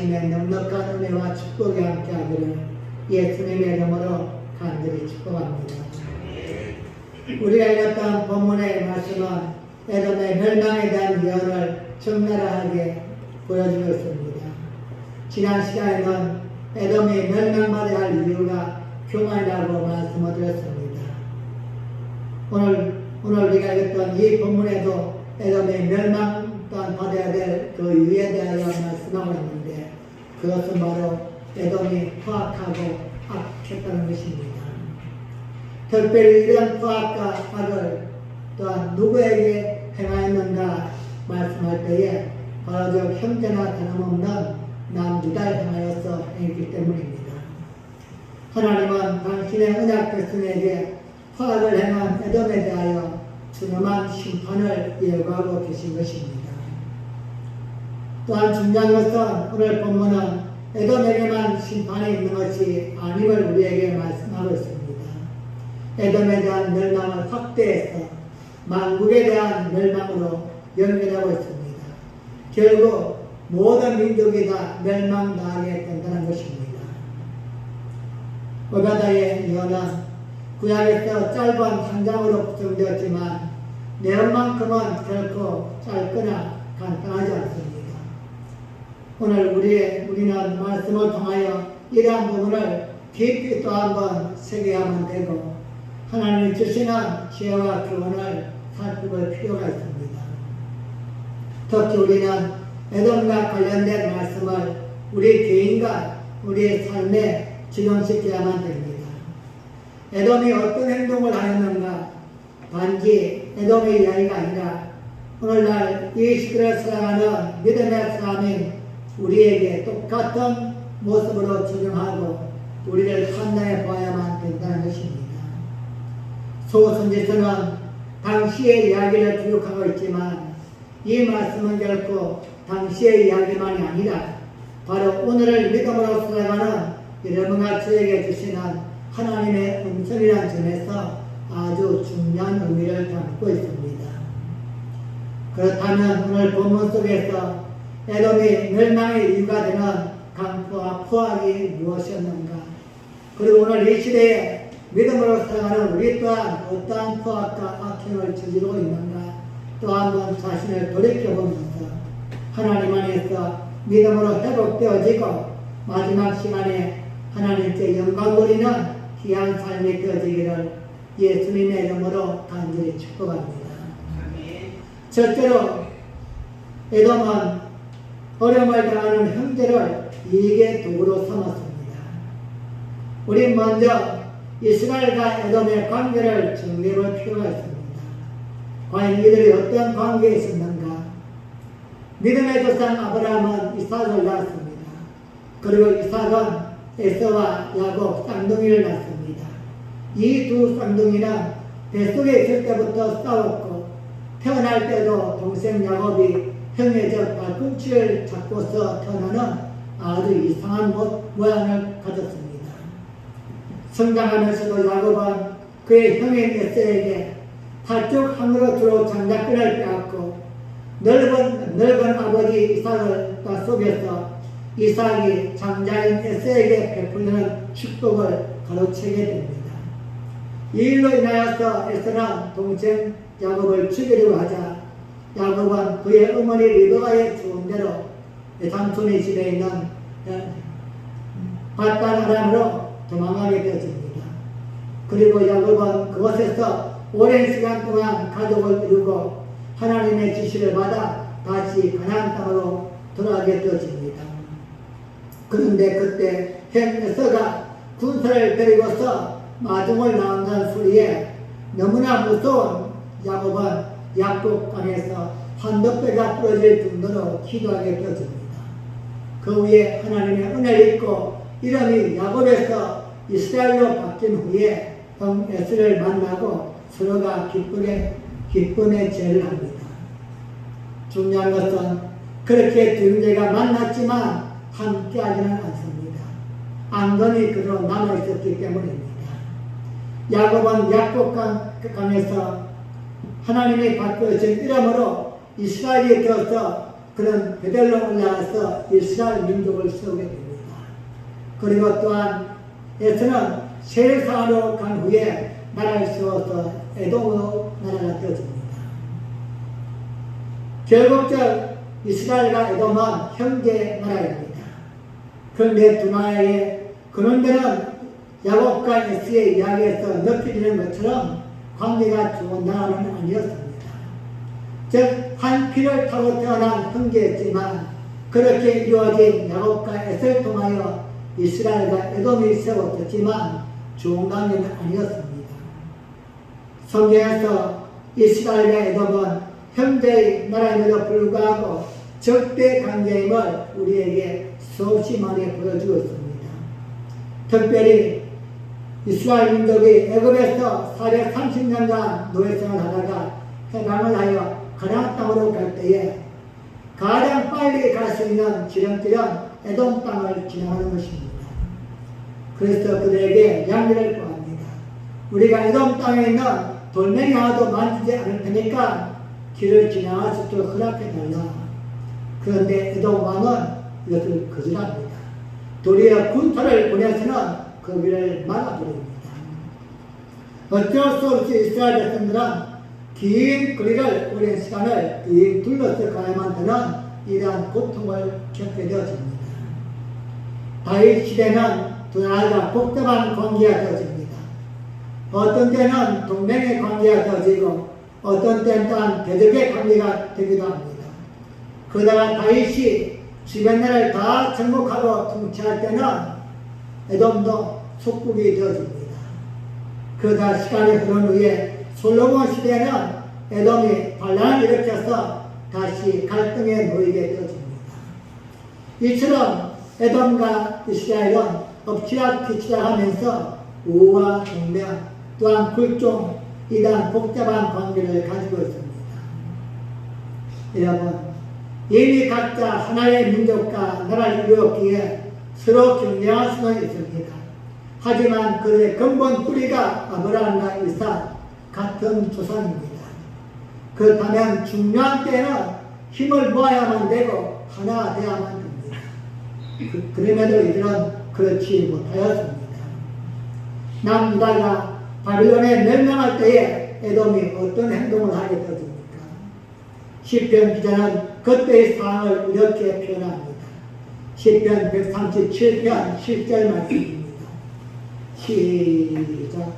하나님의 넉넉한 은혜와 축복이 함께하기를 예수님의 이름으로 간절히 축복합니다. 우리가 읽었던 본문의 말씀은 에돔의 멸망에 대한 예언을 적나라하게 보여주고 있습니다. 지난 시간에는 에돔이 멸망받아야 할 이유가 교만이라고 말씀을 드렸습니다. 오늘 우리가 읽었던 이 본문에도 에돔이 멸망받아야 될 그 이유에 대하여 말씀하고 있는데, 그것은 바로 에돔이 포악하고 악했다는 것입니다. 특별히 이런 포악과 악을 또한 누구에게 행하였는가 말씀할 때에 바로 저 형제나 다름없는 남유다를 향하여서 행했기 때문입니다. 하나님은 당신의 언약 백성에게 포악을 행한 에돔에 대하여 중요한 심판을 예고하고 계신 것입니다. 또한 중요한 것은 오늘 본문은 에돔에게만 심판이 있는 것이 아님을 우리에게 말씀하고 있습니다. 에돔에 대한 멸망을 확대해서 만국에 대한 멸망으로 연결하고 있습니다. 결국 모든 민족이 다 멸망당하게 된다는 것입니다. 오바다의 예언은 구약에서 짧은 한 장으로 구성되었지만 내용만큼은 결코 짧거나 간단하지 않습니다. 오늘 우리는 말씀을 통하여 이러한 부분을 깊이 또 한번 새겨야만 되고 하나님이 주시는 지혜와 교훈을 살펴볼 필요가 있습니다. 특히 우리는 에돔과 관련된 말씀을 우리 개인과 우리의 삶에 적용시켜야만 됩니다. 에돔이 어떤 행동을 하였는가, 단지 에돔의 이야기가 아니라 오늘날 이 시대를 살아가는 믿음의 사람인 우리에게 똑같은 모습으로 적용하고 우리를 판단해 보아야만 된다는 것입니다. 소선지서는 당시의 이야기를 기록하고 있지만 이 말씀은 결코 당시의 이야기만이 아니라 바로 오늘을 믿음으로 살아가는 여러분과 저에게 주시는 하나님의 음성이라는 점에서 아주 중요한 의미를 담고 있습니다. 그렇다면 오늘 본문 속에서 에돔이 멸망의 이유가 되는 강포와 포악이 무엇이었는가, 그리고 오늘 이 시대에 믿음으로 살아가는 우리 또한 어떠한 포악과 악행을 저지르고 있는가, 또 한번 자신을 돌이켜보면서 하나님 안에서 믿음으로 회복되어지고 마지막 시간에 하나님께 영광 돌리는 귀한 삶이 되어지기를 예수님의 이름으로 간절히 축복합니다. 첫째로 에돔은 어려움을 당하는 형제를 이익의 도구로 삼았습니다. 우리 먼저 이스라엘과 에돔의 관계를 정리해볼 필요가 있습니다. 과연 이들이 어떤 관계에 있었는가? 믿음의 조상 아브라함은 이삭을 낳았습니다. 그리고 이삭은 에서와 야곱 쌍둥이를 낳습니다. 이 두 쌍둥이는 뱃속에 있을 때부터 싸웠고 태어날 때도 동생 야곱이 형의 저 발꿈치를 잡고서 태어나는 아주 이상한 모양을 가졌습니다. 성장하면서도 야곱은 그의 형인 에서에게 팔쪽 하늘로 들어온 장작끈을 빼앗고 넓은 아버지 이삭을 속여서 이삭이 장자인 에서에게 베풀려는 축복을 가로채게 됩니다. 이 일로 인하여서 에서는 동생 야곱을 죽이려고 하자 야곱은 그의 어머니 리브가의 조언대로 삼손의 집에 있는 밧단 아람으로 도망가게 되어집니다. 그리고 야곱은 그곳에서 오랜 시간 동안 가족을 이루고 하나님의 지시를 받아 다시 가나안 땅으로 돌아가게 되어집니다. 그런데 그때 형 에서가 군사를 데리고서 마중을 나온다는 소리에 너무나 무서운 야곱은 약속강에서 한덕배가 부러질 정도로 기도하게 되어집니다. 그 위에 하나님의 은혜를 입고 이름이 야곱에서 이스라엘로 바뀐 후에 형 에서를 만나고 서로가 기쁨의 제를 합니다. 중요한 것은 그렇게 두 형제가 만났지만 함께하지는 않습니다. 안건이 그대로 남아있었기 때문입니다. 야곱은 약속강에서 하나님의 바꾸어진 이름으로 이스라엘이 되어서 그는 베델로 올라가서 이스라엘 민족을 세우게 됩니다. 그리고 또한 에서는 세상으로 간 후에 나라를 세워서 에돔으로 나라가 되어집니다. 결국적 이스라엘과 에돔은 형제 나라입니다. 그런데 두 나라의 그런데는 야곱과 에스의 이야기에서 넓혀지는 것처럼 관계가 좋은 나라는 아니었습니다. 즉, 한 피를 타고 태어난 형제였지만 그렇게 이루어진 야곱과 에스를 통하여 이스라엘과 에돔이 세워졌지만 좋은 관계는 아니었습니다. 성경에서 이스라엘과 에돔은 형제의 나라임에도 불구하고 적대 관계임을 우리에게 수없이 많이 보여주고 있습니다. 특별히 이스라엘 민족이 애굽에서 430년간 노예생활을 하다가 해방을 하여 가나안 땅으로 갈 때에 가장 빨리 갈 수 있는 지름길은 에돔 땅을 지나가는 것입니다. 그래서 그들에게 양해를 구합니다. 우리가 에돔 땅에 있는 돌멩이 하나도 만지지 않을 테니까 길을 지나갈 수 있도록 허락해달라. 그런데 에돔 왕은 이것을 거절합니다. 도리어 군사를 보내서는 그 길을 막아버립니다. 어쩔 수 없이 이스라엘 백성들은 긴 거리를 오랜 시간을 둘러서 가야만 되는 이러한 고통을 겪게 되어집니다. 다윗 시대는 두 나라가 복잡한 관계가 되어집니다. 어떤 때는 동맹의 관계가 되어지고 어떤 때는 또한 대적의 관계가 되기도 합니다. 그러다가 다윗이 주변 나라를 다 정복하고 통치할 때는 에돔도 속국이 되어집니다. 그러다 시간이 흐른 후에 솔로몬 시대에는 에돔이 반란을 일으켜서 다시 갈등에 놓이게 되어집니다. 이처럼 에돔과 이스라엘은 엎치락뒤치락하면서 우호와 동맹 또한 굴종 이러한 복잡한 관계를 가지고 있습니다. 여러분, 이미 각자 하나의 민족과 나라를 이루었기에 서로 경쟁할 수는 있습니다. 하지만 그의 근본 뿌리가 아브라함과 이삭 같은 조상입니다. 그렇다면 중요한 때는 힘을 모아야만 되고 하나 되어야만 됩니다. 그럼에도 이들은 그렇지 못하였습니다. 남유다가 바빌론에 멸망할 때에 에돔이 어떤 행동을 하게 되었습니까? 시편 기자는 그때의 상황을 이렇게 표현합니다. 시편 137편 10절 말씀입니다. 시작.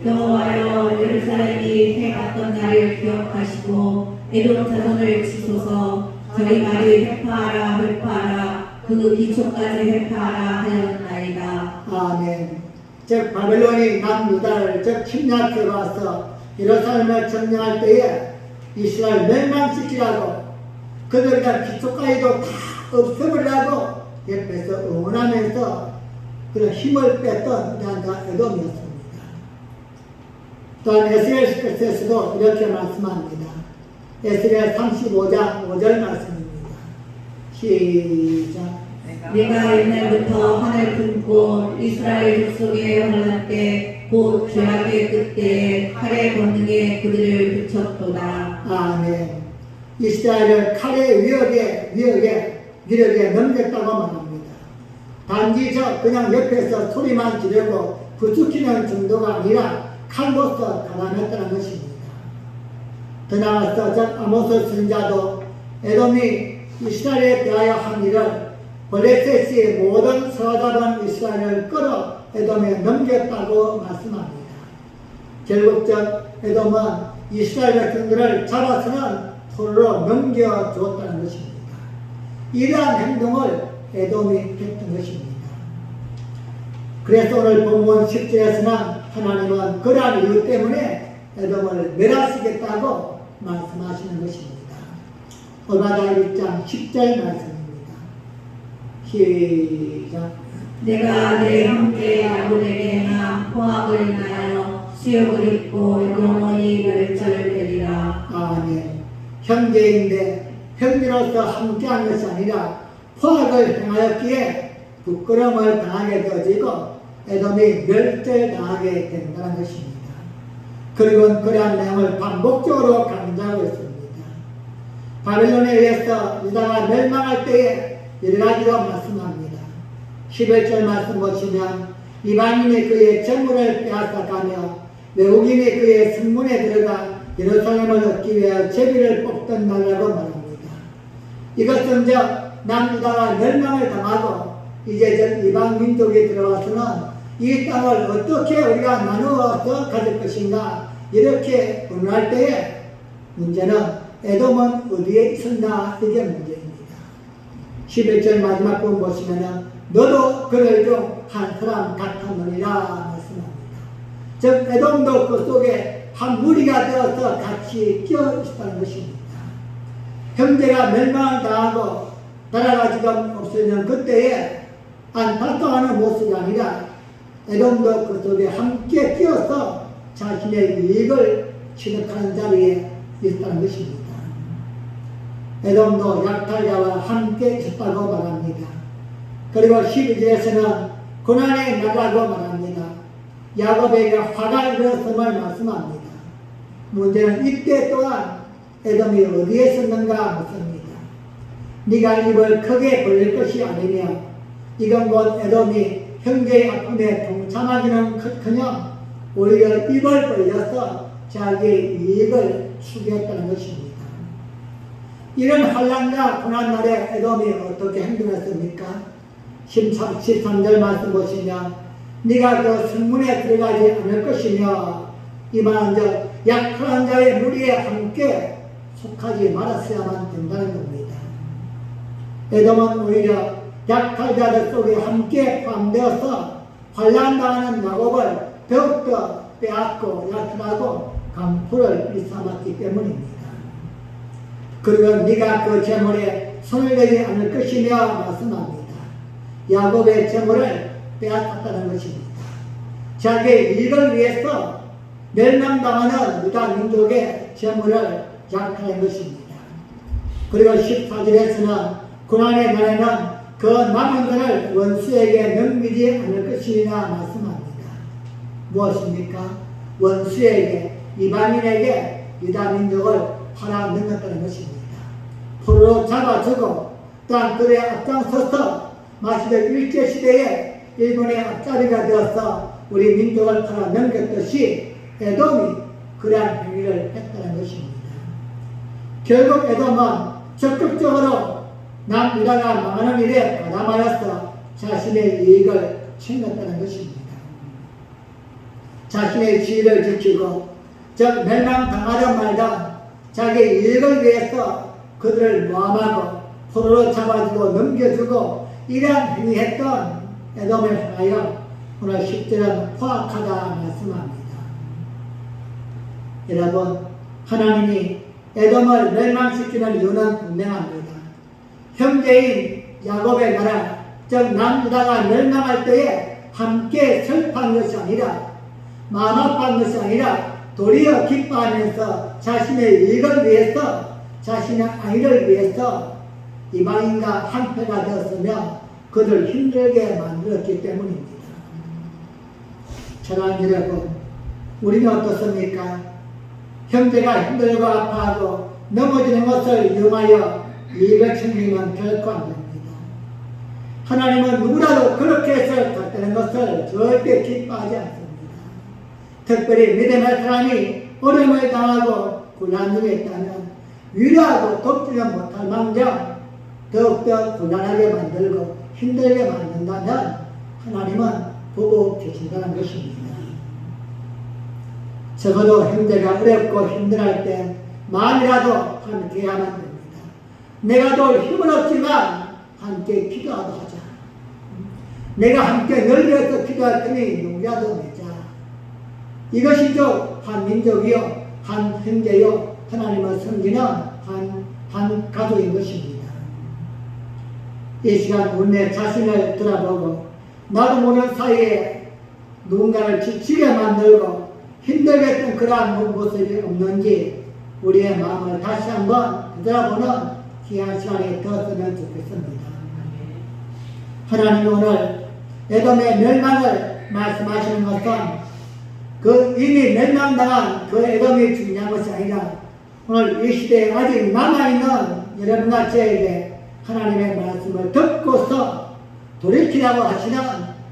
여호와여, 예루살렘이 해갔던 날을 기억하시고 에돔 자손을 치소서. 저희 말이 회파하라 회파하라 그 기초까지 회파하라 하였나이다. 아멘. 즉 바벨론이 남유다를 즉 침략해 와서 예루살렘을 점령할 때에 이스라엘 멸망시키라고 그들과 기초까지도 다 없애버리라고 옆에서 응원하면서 그런 힘을 뺐던 나라가 에돔이었습니다. 또한 에스겔서도 이렇게 말씀합니다. 에스겔 35장 5절 말씀입니다. 시작. 내가 옛날부터 하늘 품고 이스라엘 족속의 환난 때 곧 죄악의 끝에 칼의 권능에 그들을 붙였도다. 아멘. 이스라엘을 칼의 위력에 넘겼다고 말합니다. 단지 그냥 옆에서 소리만 지르고 부추기는 정도가 아니라 칼로서 가담했다는 것입니다. 더 나아가서 아모스 선지자도 에돔이 이스라엘에 대하여 한 일을 블레셋이 모든 사로잡은 이스라엘을 끌어 에돔에 넘겼다고 말씀합니다. 결국 에돔은 이스라엘 백성들을 잡아서는 포로로 넘겨주었다는 것입니다. 이러한 행동을 에돔이 했던 것입니다. 그래서 오늘 본문 10절에서는 하나님은 그러한 이유 때문에 에돔을 멸하시겠다고 말씀하시는 것입니다. 오바댜 1장 10절 말씀입니다. 시작. 내가 내 형제 야곱에게나 포악을 인하여 수욕을 입고 영원히 멸절되리라. 아멘. 형제인데 형제로서 함께한 것이 아니라 포악을 행하였기에 부끄러움을 당하게 되어지고 에돔이 멸절당하게 된다는 것입니다. 그리고 그러한 내용을 반복적으로 강조하고 있습니다. 바벨론에 의해서 유다가 멸망할 때에 여러 가지로 말씀합니다. 11절 말씀 보시면 이방인이 그의 재물을 빼앗아가며 외국인이 그의 성문에 들어가 예루살렘을 얻기 위하여 제비를 뽑던 날이라고 말합니다. 이것은 남유다가 멸망을 당하고 이제 이방 민족이 들어와서는 이 땅을 어떻게 우리가 나누어서 가질 것인가 이렇게 논할 때에 문제는 에돔은 어디에 있었나 이게 문제입니다. 11절 마지막 부분 보시면은 너도 그들 중 한 사람 같았느니라 말씀합니다. 즉 에돔도 그 속에 한 무리가 되어서 같이 끼어 있었다는 것입니다. 형제가 멸망을 당하고 나라가 지금 없어지는 그때에 안타까워하는 모습이 아니라 에돔도 그 속에 함께 끼어서 자신의 이익을 취득하는 자리에 있었다는 것입니다. 에돔도 약탈자와 함께 있었다고 말합니다. 그리고 12절에서는 고난의 나라고 말합니다. 야곱에게 화가 일어섰음을 말씀합니다. 문제는 이때 또한 에돔이 어디에 있었는가 묻습니다. 네가 입을 크게 벌릴 것이 아니며 이건 곧 에돔이 형제의 아픔에 동참하기는 커녕 오히려 입을 벌려서 자기의 이익을 추구했다는 것입니다. 이런 환난과 고난 날에 에돔이 어떻게 행동했습니까? 13절 말씀 보시면 네가 그 성문에 들어가지 않을 것이며 이 말은 약한 자의 무리에 함께 속하지 말았어야만 된다는 겁니다. 에돔은 오히려 약한 자들 속에 함께 포함되어서 환난당하는 야곱을 더욱더 빼앗고 약탈하고 강포를 일삼았기 때문입니다. 그리고 네가 그 재물에 손을 대지 않을 것이며 말씀합니다. 야곱의 재물을 빼앗았다는 것입니다. 자기의 이익을 위해서 멸망당하는 유다 민족의 재물을 약탈한 것입니다. 그리고 14절에서는 고난의 날에는 그 남은 것을 원수에게 넘기지 않을 것이라 말씀합니다. 무엇입니까? 원수에게, 이방인에게 유다 민족을 팔아 넘겼다는 것입니다. 포로로 잡아주고 또한 그에 앞장서서 마치던 일제시대에 일본의 앞자리가 되어서 우리 민족을 팔아 넘겼듯이 에돔이 그러한 행위를 했다는 것입니다. 결국 에돔은 적극적으로 남유다가 망하는 일에 가담하여서 자신의 이익을 챙겼다는 것입니다. 자신의 지위를 지키고 즉 멸망당하든 말든 자기의 이익을 위해서 그들을 모함하고 포로로 잡아주고 넘겨주고 이러한 행위했던 에돔을 향하여 오늘 10절은 포악하다 말씀합니다. 여러분, 하나님이 에돔을 멸망시키는 이유는 분명합니다. 형제인 야곱의 나라, 즉 남유다가 멸망할 때에 함께 슬퍼한 것이 아니라 마음 아파한 것이 아니라 도리어 기뻐하면서 자신의 이익을 위해서 자신의 안위를 위해서 이방인과 한패가 되었으며 그들 힘들게 만들었기 때문입니다. 사랑하는 여러분, 우리는 어떻습니까? 형제가 힘들고 아파하고 넘어지는 것을 이용하여 이익을 챙기면 결코 안 됩니다. 하나님은 누구라도 그렇게 해서 gat되는 것을 절대 기뻐하지 않습니다. 특별히 믿음의 사람이 어려움을 당하고 곤란 중에 있다면 위로하고 돕지는 못할 망정 더욱더 곤란하게 만들고 힘들게 만든다면 하나님은 보고 계신다는 것입니다. 적어도 형제가 어렵고 힘들할 때 마음이라도 함께 해야만 됩니다. 내가 도 힘은 없지만 함께 기도하도 하자. 내가 함께 널 위해서 기도할 테니 용기라도 내자. 이것이 한 민족이요, 한 형제요, 하나님을 섬기는 한 가족인 것입니다. 이 시간 우리 자신을 돌아보고 나도 모르는 사이에 누군가를 지치게 만들고 힘들게 했던 그러한 모습이 없는지 우리의 마음을 다시 한번 되돌아보는 귀한 시간이 되었으면 좋겠습니다. 하나님 오늘 에돔의 멸망을 말씀하시는 것은 그 이미 멸망당한 그 에돔이 중요한 것이 아니라 오늘 이 시대에 아직 남아있는 여러분과 저에게 하나님의 말씀을 듣고서 돌이키라고 하시는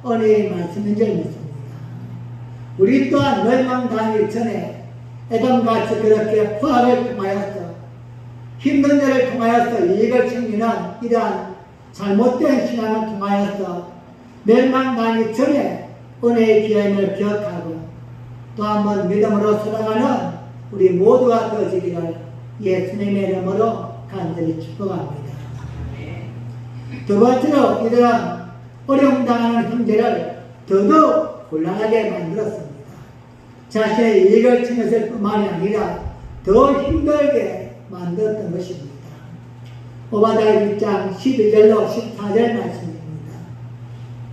은혜의 말씀인 줄 믿습니다. 우리 또한 멸망당하기 전에 에돔같이 그렇게 포함을 통하여서 힘든 일을 통하여서 이익을 챙기는 이러한 잘못된 신앙을 통하여서 멸망당하기 전에 은혜의 기회임을 기억하고 또 한번 믿음으로 살아가는 우리 모두가 되어지기를 예수님의 이름으로 간절히 축복합니다. 두 번째로 이러한 어려움 당하는 형제를 더더욱 곤란하게 만들었습니다. 자신의 이익을 챙겼을 뿐만이 아니라 더 힘들게 만들었던 것입니다. 오바댜 1장 12절로 14절 말씀입니다.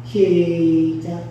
시작.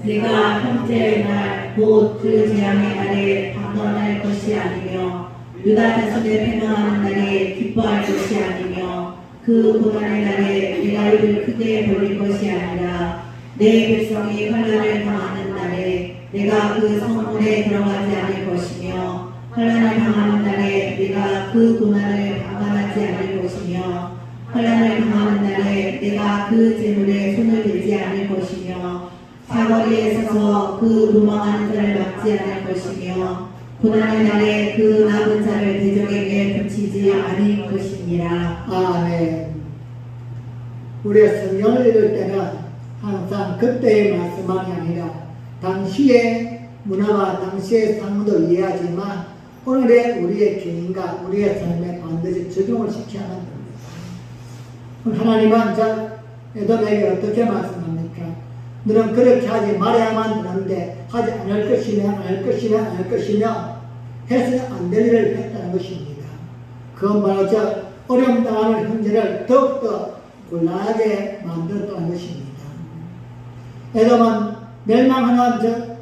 내가 형제의 날 곧 그 재앙의 날에 방언할 것이 아니며 유다 자손의 패망하는 날에 기뻐할 것이 아니며 그 고난의 날에 내가 입을 크게 벌릴 것이 아니라 내 백성이 환난을 당하는 날에 내가 그 성문에 들어가지 않을 것이며 환난을 당하는 날에 내가 그 고난을 방관하지 않을 것이며 환난을 당하는 날에 내가 그 재물에 손을 대지 않을 것이며 사거리에 서서 그 도망하는 자를 막지 않을 것이며 고난의 날에 그 남은 자를 대적에게 붙이지 않을 것이니라. 아멘. 우리가 성경을 읽을 때는 항상 그때의 말씀만이 아니라 당시의 문화와 당시의 상황도 이해하지만 오늘의 우리의 개인과 우리의 삶에 반드시 적용을 시켜야 합니다. 하나님은 에돔에게 어떻게 말씀합니까? 너는 그렇게 하지 말아야만 되는데 하지 않을 것이며 해서는 안 될 일을 했다는 것입니다. 그건 바로 어려움 당하는 형제를 더욱더 곤란하게 만들었다는 것입니다. 에돔은 멸망하는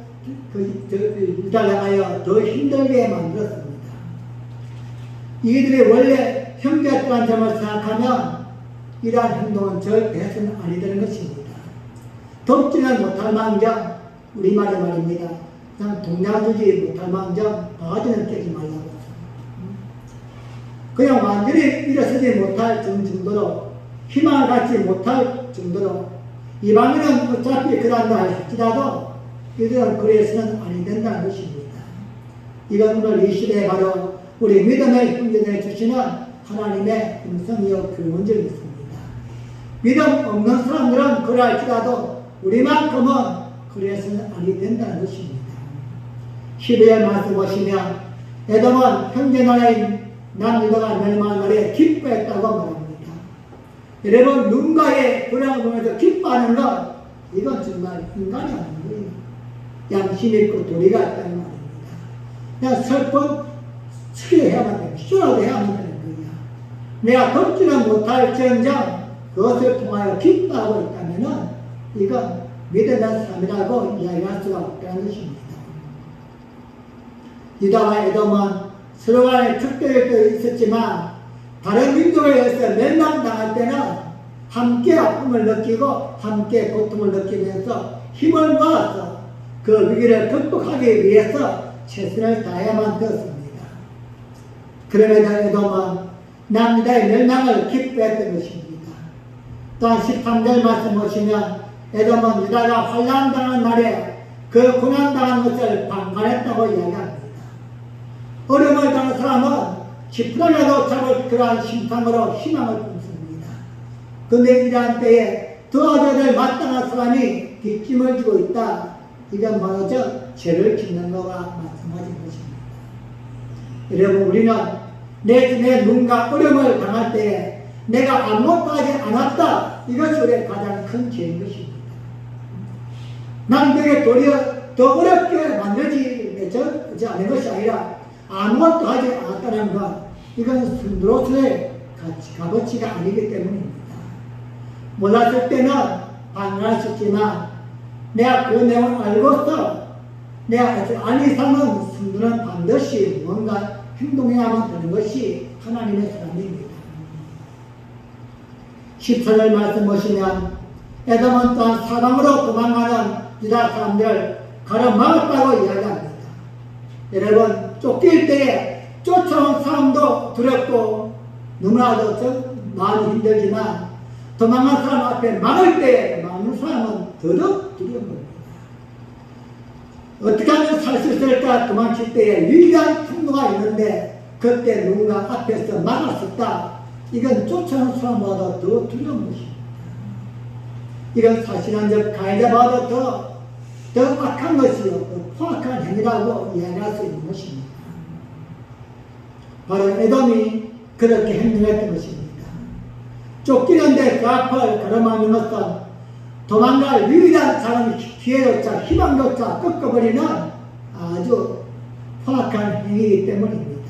유다를 향하여 더 힘들게 만들었습니다. 이들이 원래 형제였다는 점을 생각하면 이러한 행동은 절대 해서는 아니 되는 것입니다. 돕지는 못할 망정, 우리말의 말입니다. 그냥 동냥주지 못할 망정, 바가지는 깨지 말라고. 그냥 완전히 일어서지 못할 정도로, 희망을 갖지 못할 정도로, 이방인은 어차피 그런다 할지라도 이들은 그래서는 아니 된다는 것입니다. 이건 오늘 이 시대에 바로 우리 믿음의 형제들에 주시는 하나님의 음성이요 교훈인 줄 믿습니다. 믿음 없는 사람들은 그럴지라도 우리만큼은 그래서는 아니 된다는 것입니다. 12절 말씀 보시면 에돔은 형제 나라인 남유다가 멸망한 날에 기뻐했다고 말합니다. 여러분 누군가의 불행을 보면서 기뻐하는 것 이건 정말 인간이 아닌 거예요. 양심 있고 도리가 있다는 말입니다. 그냥 슬픈 치료해야만 됩니다. 쇼라도 해야만 되는 거예요. 내가 걷지는 못할지언정 그것을 통하여 기뻐하고 있다면은 이건 믿음의 삶이라고 이야기할 수가 없다는 것입니다. 유다와 에돔은 서로 간에 특별히 있었지만 다른 민족에 의해서 멸망당할 때는 함께 아픔을 느끼고 함께 고통을 느끼면서 힘을 모아서 그 위기를 극복하기 위해서 최선을 다해야만 되었습니다. 그럼에도 에돔은 남유다의 멸망을 기뻐했던 것입니다. 또한 13절 말씀 보시면 에돔은 유다가 환난당한 날에 그 고난당한 것을 방관했다고 이야기합니다. 어려움을 당한 사람은 지푸라기라도 잡을 그러한 심상으로 희망을 품습니다. 그런데 이러한 때에 도와줘야 될 마땅한 사람이 뒷짐을 지고 있다. 이건 바로 죄를 짓는 것과 마찬가지인 것입니다. 여러분 우리는 내 누군가 어려움을 당할 때에 내가 아무것도 하지 않았다. 이것이 우리의 가장 큰 죄인 것입니다. 남에게 도리어 더 어렵게 만들지 않은 것이 아니라 아무것도 하지 않았다는 것, 이건 순도로서의 값어치가 아니기 때문입니다. 몰랐을 때는 반응할 수 있지만 내가 그 내용을 알고서 내가 안 이상은 순도는 반드시 뭔가 행동해야만 되는 것이 하나님의 사람입니다. 14절 말씀 보시면 에돔은 또한 사방으로 도망가는 유다 사람들을 가로막았다고 이야기합니다. 여러분 쫓길 때에 쫓아온 사람도 두렵고 너무나도 마음이 힘들지만 도망간 사람 앞에 막을 때 막는 사람은 더더욱 두려운 겁니다. 어떻게 하면 살 수 있을까 도망칠 때에 유일한 통로가 있는데 그때 누군가 앞에서 막았었다. 이건 쫓아오는 사람보다 더 두려운 것입니다. 이건 사실은 가해자보다 더 악한 것이요, 더 포악한 행위라고 이야기할 수 있는 것입니다. 바로 에돔이 그렇게 행동했던 것입니다. 쫓기는데 그 앞을 가로막는 것은 도망갈 유일한 작은 기회조차 희망조차 꺾어버리는 아주 포악한 행위이기 때문입니다.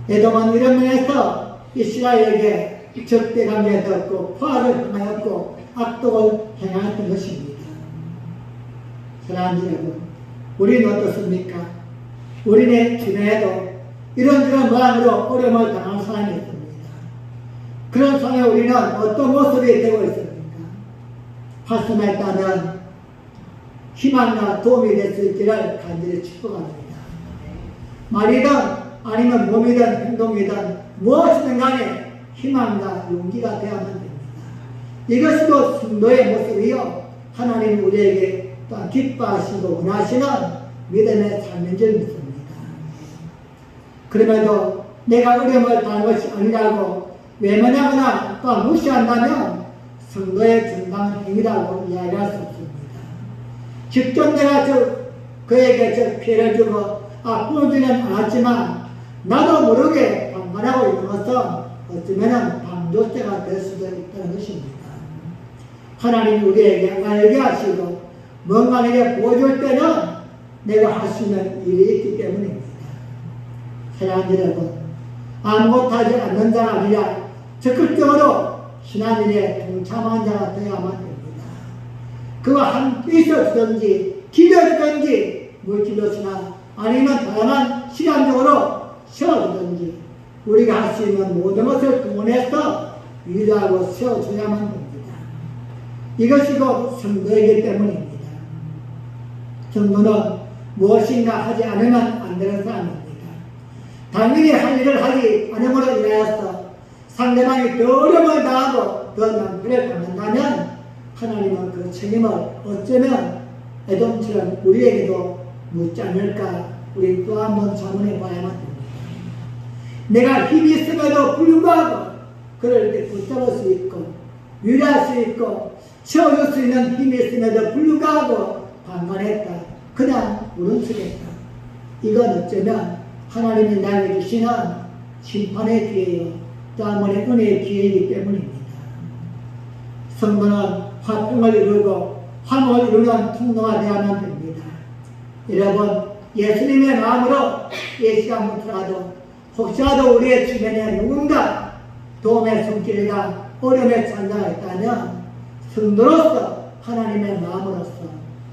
에돔은 이런 면에서 이스라엘에게 적대감에 뒀고 포악을 행하였고 악독을 행하였던 것입니다. 사랑하는 여러분, 우리는 어떻습니까? 우리네 주변에도 이런저런 모양으로 어려움을 당한 사람이 있습니다. 그런 상황에 우리는 어떤 모습이 되고 있습니까? 말씀에 따른 희망과 도움이 될 수 있기를 간절히 축복합니다. 말이든 아니면 몸이든 행동이든 무엇이든 간에 희망과 용기가 되어야만 됩니다. 이것이 또 성도의 모습이요, 하나님 우리에게 또한 기뻐하시고 원하시는 믿음의 삶인 줄 믿습니다. 그럼에도 내가 어려움을 당한 것이 아니라고 외면하거나 또 무시한다면 성도의 정당한 행위라고 이야기할 수 없습니다. 직접 내가 그에게 피해를 주고 아프지는 않았지만 나도 모르게 방관하고 있는 것은 어쩌면 방조죄가 될 수도 있다는 것입니다. 하나님이 우리에게 알게 하시고 뭔가 내게 보여줄 때는 내가 할 수 있는 일이 있기 때문입니다. 사랑하는 여러분, 아무것도 하지 않는 자가 아니라 적극적으로 신앙인의 동참한 자가 되어야만 됩니다. 그와 함께 있어주든지 기도해주든지 물질로서나 아니면 다양한 시간적으로 세워주든지 우리가 할 수 있는 모든 것을 동원해서 위로하고 세워줘야만 됩니다. 이것이 곧 성도이기 때문입니다. 성도는 무엇인가 하지 않으면 안 되는 사람입니다. 당연히 할 일을 하지 않음으로 인하여서 상대방이 더 어려움을 당하고 더 난관을 당한다면 하나님은 그 책임을 어쩌면 에돔처럼 우리에게도 묻지 않을까, 우리 또 한 번 자문해 봐야만 됩니다. 내가 힘이 있음에도 불구하고 그를 이렇게 붙잡을 수 있고 위로할 수 있고 채워줄 수 있는 힘이 있음에도 불구하고 방관했다, 그냥 울음쓰겠다. 이건 어쩌면 하나님이 나에게 주시는 심판의 기회요, 또 한 번의 은혜의 기회이기 때문입니다. 성도는 화평을 이루고 화목을 이루는 통로가 되어야만 됩니다. 여러분, 예수님의 마음으로 이 시간부터라도 혹시라도 우리의 주변에 누군가 도움의 손길과 어려움의 찬자가 있다면 성도로서 하나님의 마음으로서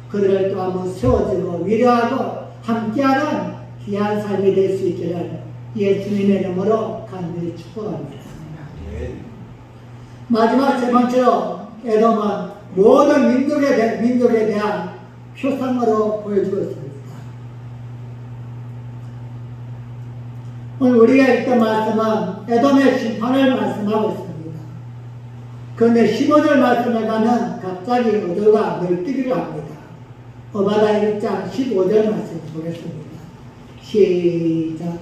그들을 또 한번 세워주고 위로하고 함께하는 귀한 삶이 될 수 있기를 예수님의 이름으로 간절히 축복합니다. 마지막 세 번째로 에돔은 모든 민족에 대한 표상으로 보여주고 있습니다. 오늘 우리가 읽던 말씀은 에돔의 심판을 말씀하고 있습니다. 그런데 15절 말씀에 가면 갑자기 어조가 널뛰기를 합니다. 오바다 1장 15절 말씀 보겠습니다. 시작.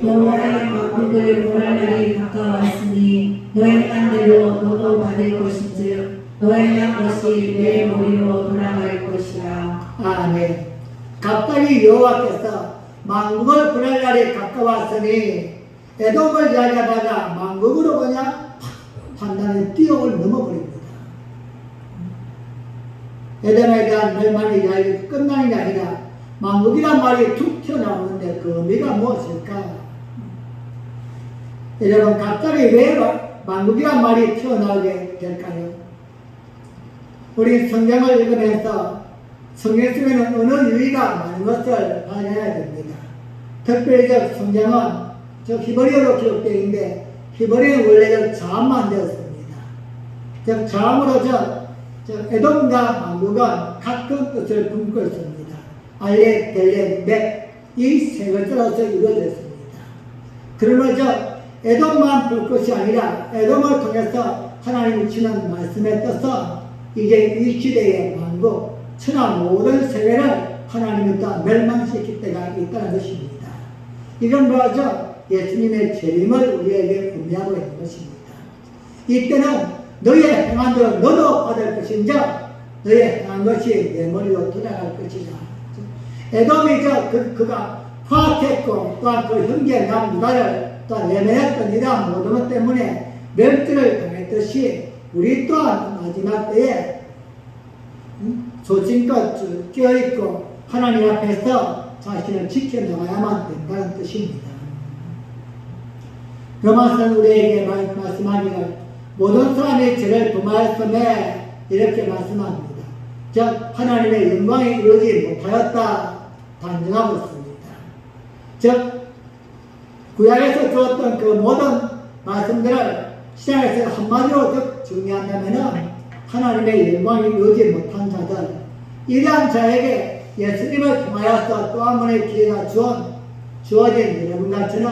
여호와의 왕국을 구할 날이 가까웠으니 너의 딴대로 너도 받을 것인즉 너의 한 것이 내 머리로 돌아갈 것이라. 아멘. 갑자기 여호와께서 만국을 구할 날이 가까웠으니 에돔을 이야기하다가 만국으로 그냥 판단의 띄역을 넘어버립니다. 에돔에 대한 멸망의 이야기 끝나는 게 아니라 만국이란 말이 툭 튀어나오는데 그 의미가 무엇일까? 여러분, 갑자기 왜 만국이란 말이 튀어나오게 될까요? 우리 성경을 읽으면서 성경 속에는 어느 유의가 많은 것을 발견해야 됩니다. 특별히 성경은 히브리어로 기록되어 있는데 히브리어는 원래 자음만 되었습니다. 즉 자음으로 에돔과 만국은 같은 뜻을 품고 있습니다. 알레, 델레, 벳, 이 세 가지로서 이루어졌습니다. 그러므로 에돔만 볼 것이 아니라 에돔을 통해서 하나님이 주는 말씀에 떠서 이제 이 시대의 만국, 천하 모든 세계를 하나님이 또 멸망시킬 때가 있다는 것입니다. 이건 뭐죠? 예수님의 재림을 우리에게 의미하고 있는 것입니다. 이때는 너의 행한 대로 너도 받을 것인자 너의 행한 것이 내 머리로 돌아갈 것이다. 에돔이 그가 파악했고 또한 그 형제 남유다를 또한 외면했던 이러한 모든 것 때문에 멸절을 당했듯이 우리 또한 마지막 때에 조짐껏 끼어있고 하나님 앞에서 자신을 지켜나가야만 된다는 뜻입니다. 로마서는 우리에게 말씀하기를 모든 사람이 죄를 범하였음에 이렇게 말씀합니다. 즉 하나님의 영광이 이루어지지 못하였다 단정하고 있습니다. 즉 구약에서 주었던 그 모든 말씀들을 신약에서 한마디로 정리한다면 하나님의 영광이 이루어지지 못한 자들, 이러한 자에게 예수님을 통하여서 또 한 번의 기회가 주어진 여러분과 저는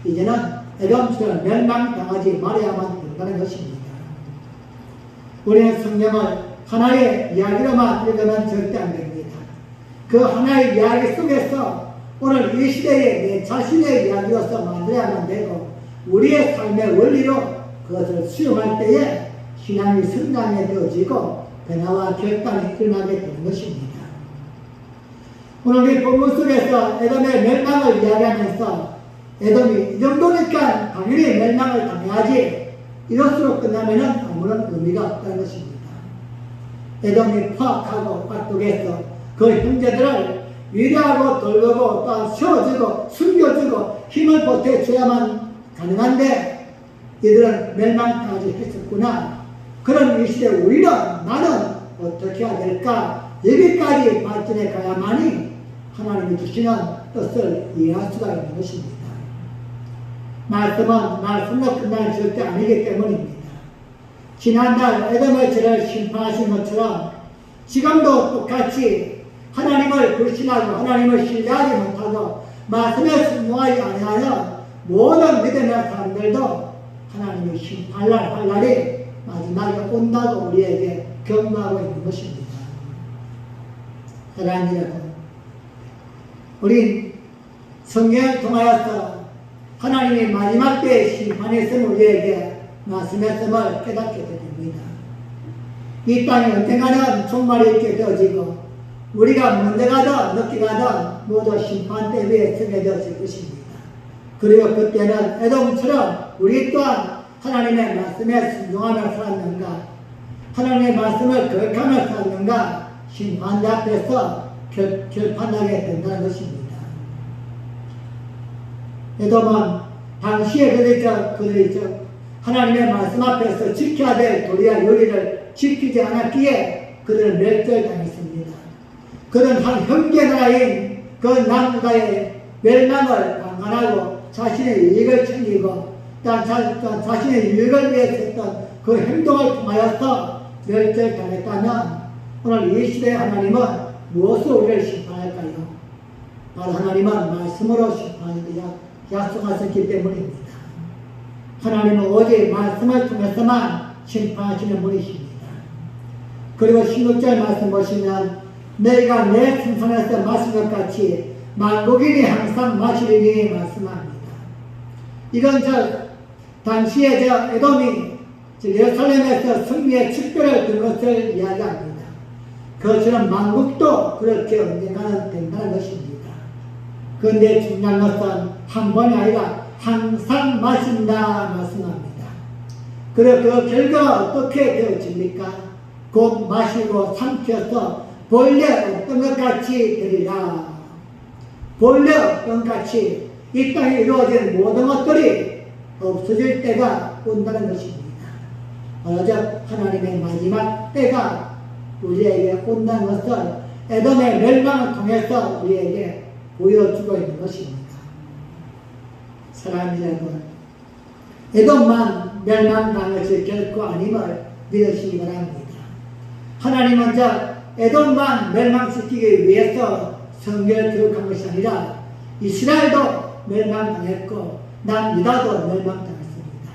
이제는 에돔처럼 멸망당하지 말아야만 된다는 것입니다. 우리는 성경을 하나의 이야기로만 읽으면 절대 안 됩니다. 그 하나의 이야기 속에서 오늘 이 시대에 내 자신의 이야기로서 만들어야만 되고 우리의 삶의 원리로 그것을 수용할 때에 신앙이 성장해 되어지고 변화와 결단이 일어나게 되는 것입니다. 오늘 이 본문 속에서 에돔의 멸망을 이야기하면서 에돔이 이 정도니까 당연히 멸망을 당해야지 이것으로 끝나면 아무런 의미가 없다는 것입니다. 에돔이 파악하고 깍둑해서 그 형제들을 위로하고 돌보고 또한 세워주고 숨겨주고 힘을 보태줘야만 가능한데 이들은 멸망까지 했었구나. 그럼 이 시대 우리는 나는 어떻게 해야 될까? 여기까지 발전해 가야만이 하나님이 주시는 뜻을 이해할 수가 있는 것입니다. 말씀은 말씀으로 끝나는 절대 아니기 때문입니다. 지난달 에돔의 죄를 심판하신 것처럼 지금도 똑같이 하나님을 불신하고 하나님을 신뢰하지 못하고 말씀에 순종하지 아니하여 모든 믿음의 사람들도 하나님의 심판할 날이 마지막에 온다고 우리에게 경고하고 있는 것입니다. 사랑하는 여러분, 우리 성경을 통하여서 하나님이 마지막 때의 심판에서 우리에게 말씀했음을 깨닫게 됩니다. 이 땅이 언젠가는 종말이 있게 되어지고 우리가 먼저 가든 늦게 가든 모두 심판대 위에 서게 되었을 것입니다. 그리고 그때는 에돔처럼 우리 또한 하나님의 말씀에 순종하며 살았는가, 하나님의 말씀을 거역하며 살았는가 심판대 앞에서 결판하게 된다는 것입니다. 에돔은 당시에 그들이 하나님의 말씀 앞에서 지켜야 될 도리와 요리를 지키지 않았기에 그들은 멸절당했습니다. 그는 한 형제 나라인 그 남유다의 멸망을 방관하고 자신의 이익을 챙기고 자신의 이익을 위해서 했던 그 행동을 통하여서 멸절당했다면 오늘 이 시대의 하나님은 무엇으로 우리를 심판할까요? 바로 하나님은 말씀으로 심판하시리라 약속하셨기 때문입니다. 하나님은 오직 말씀을 통해서만 심판하시는 분이십니다. 그리고 16절 말씀 보시면 너희가 내 생선에서 마신 것 같이 만국인이 항상 마시리니 말씀합니다. 이건 당시에 에돔이 예루살렘에서 승리의 축배를 든 것을 이야기합니다. 그것처럼 만국도 그렇게 언젠가는 된다는 것입니다. 그런데 중요한 것은 한 번이 아니라 항상 마신다 말씀합니다. 그리고 그 결과가 어떻게 되어집니까? 곧 마시고 삼켜서 본래 없던 것 같이 되리라. 본래 없던 것 같이 이 땅에 이루어진 모든 것들이 없어질 때가 온다는 것입니다. 어느덧 하나님의 마지막 때가 우리에게 온다는 것을 에돔의 멸망을 통해서 우리에게 보여주고 있는 것입니다. 사랑하는 여러분, 에돔만 멸망당한 것이 결코 아님을 믿으시기 바랍니다. 하나님은 에돔만 멸망시키기 위해서 성경을 기록한 것이 아니라 이스라엘도 멸망당했고 남유다도 멸망당했습니다.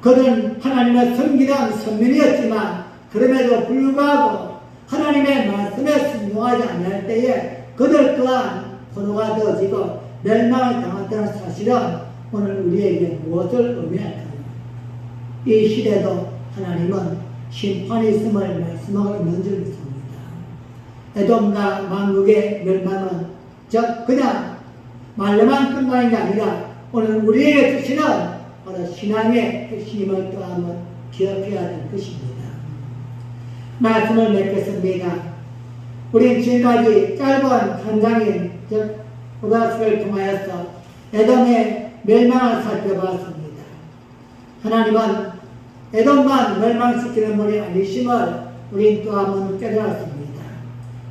그들은 하나님을 섬기던 선민이었지만 그럼에도 불구하고 하나님의 말씀에 순종하지 않을 때에 그들 또한 포로가 되어지고 멸망을 당한다는 사실은 오늘 우리에게 무엇을 의미할까요? 이 시대도 하나님은 심판이 있음을 말씀하고 있는 줄 믿습니다. 에돔과 만국의 멸망은 즉 그냥 말로만 끝나는 게 아니라 오늘 우리에게 주시는 바로 신앙의 핵심을 또 한번 기억해야 될 것입니다. 말씀을 맺겠습니다. 우린 지금까지 짧은 한 장인 즉 호다스를 통하여서 에돔의 멸망을 살펴봤습니다. 하나님은 에돔만 멸망시키는 분이 아니심을 우린 또 한번 깨달았습니다.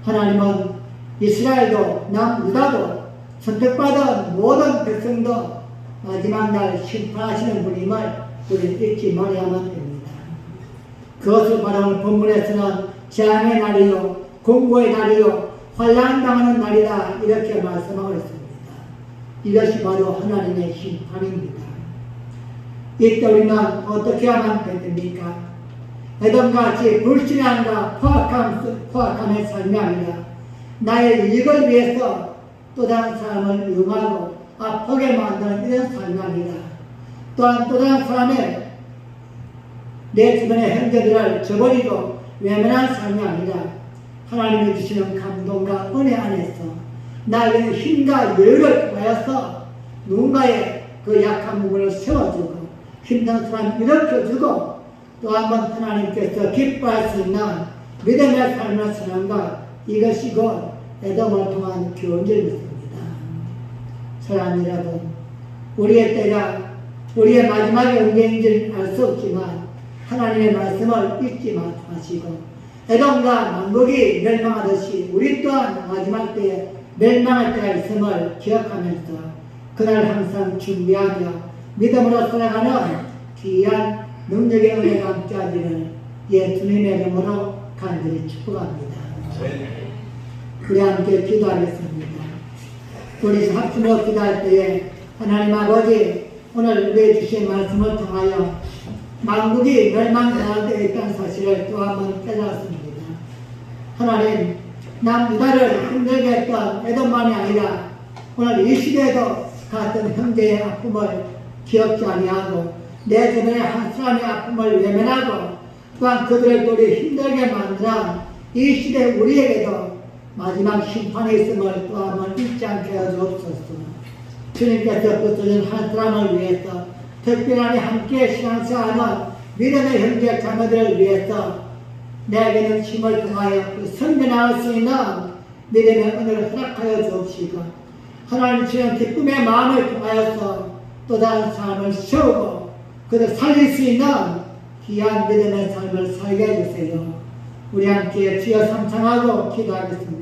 하나님은 이스라엘도 남유다도 선택받은 모든 백성도 마지막 날 심판하시는 분임을 우리는 잊지 말아야만 됩니다. 그것을 바로 오늘 본문에서는 재앙의 날이요 공고의 날이요 환난당하는 날이다 이렇게 말씀하고 있습니다. 이것이 바로 하나님의 심판입니다. 이때 우리는 어떻게 하면 됩니까? 에돔같이 불신앙과 포악함의 삶이 아니라 나의 이익을 위해서 또 다른 사람을 이용하고 아프게 만드는 이런 삶이 아니라 또한 또 다른 사람의 내 주변의 형제들을 저버리고 외면한 삶이 아니라 하나님이 주시는 감동과 은혜 안에서 나에게 힘과 여유를 통하여서 누군가의 그 약한 부분을 세워주고 힘든 사람을 일으켜주고 또 한번 하나님께서 기뻐할 수 있는 믿음의 삶을 사는가 이것이 곧 에돔을 통한 교훈을 믿습니다. 사랑하는 여러분, 우리의 때가 우리의 마지막의 언제인지는 알 수 없지만 하나님의 말씀을 잊지 마시고 에돔과 만국이 멸망하듯이 우리 또한 마지막 때에 멸망할 때가 있음을 기억하면서 그날 항상 준비하며 믿음으로 살아가는 귀한 능력의 은혜가 함께하기를 예수님의 이름으로 간절히 축복합니다. 우리 함께 기도하겠습니다. 우리 합심으로 기도할 때에 하나님 아버지 오늘 우리의 주신 말씀을 통하여 만국이 멸망당할 때에 있다는 사실을 또 한번 깨달았습니다. 하나님 남유다를 힘들게 했던 에돔만이 아니라 오늘 이 시대에도 같은 형제의 아픔을 기억지 아니하고 내 주변의 한 사람의 아픔을 외면하고 또한 그들의 돌이 힘들게 만드는 이 시대 우리에게도 마지막 심판이 있음을 또 한번 잊지 않게 하여 주옵소서. 주님께서 붙들린 한 사람을 위해서 특별히 함께 신앙생활하는 믿음의 형제 자매들을 위해서 내게는 힘을 통하여 그 선변할 수 있는 믿음의 은혜를 허락하여 주옵시고 하나님 주신 기쁨의 마음을 통하여서 또 다른 사람을 세우고 그들 살릴 수 있는 귀한 믿음의 삶을 살게 해주세요. 우리 함께 주여 삼창하고 기도하겠습니다.